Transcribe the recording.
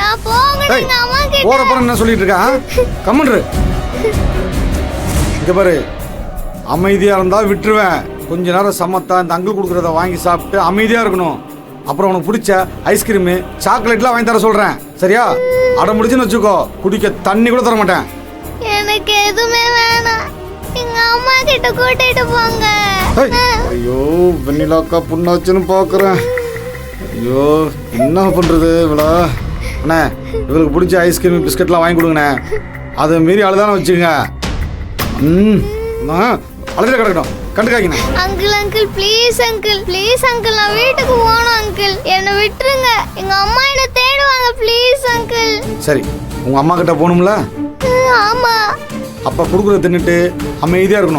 நான் போங்கடா எங்க அம்மா கிட்ட. போறப்ப என்ன சொல்லிட்டு இருக்கா? கம்மன்று இங்க பாரு, அமைதியா இருந்தா விட்டுருவேன். கொஞ்ச நேரம் சமத்தா இந்த அங்கிள் கொடுக்குறத வாங்கி சாப்பிட்டு அமைதியா இருக்கணும். அப்புறம் உனக்கு பிடிச்ச ஐஸ்கிரீமு சாக்லேட்லாம் வாங்கி தர சொல்றேன், சரியா? அடம் முடிச்சுன்னு வச்சுக்கோ, குடிக்க தண்ணி கூட தர மாட்டேன். எனக்கு எதுவுமே வேணாம், எங்க அம்மா கிட்ட கூட்டிட்டு போங்க. ஐயோ, வெண்ணிலாக்கா புண்ணாச்சுன்னு பாக்குறேன். ஐயோ, என்ன பண்றது இவளா? அண்ணே, இவளுக்கு பிடிச்ச ஐஸ்கிரீம் பிஸ்கட்லாம் வாங்கி கொடுங்கண்ணே. அதை மீறி அழுதானே வச்சுங்க. அழுதுல கிடக்கட்டும், கண்டுக்காய்க்கண்ணே. Uncle uncle please uncle, please uncle, நான் வீட்டுக்கு போகணும் அங்கிள், என்னை விட்டுருங்க. எங்க அம்மா என்ன தேடுவாங்க, ப்ளீஸ் அங்கிள். சரி, உங்க அம்மா கிட்ட போகணும்ல? ஆமா. அப்ப கொடுக்குறத தின்னுட்டு அமைதியா இருக்கணும்.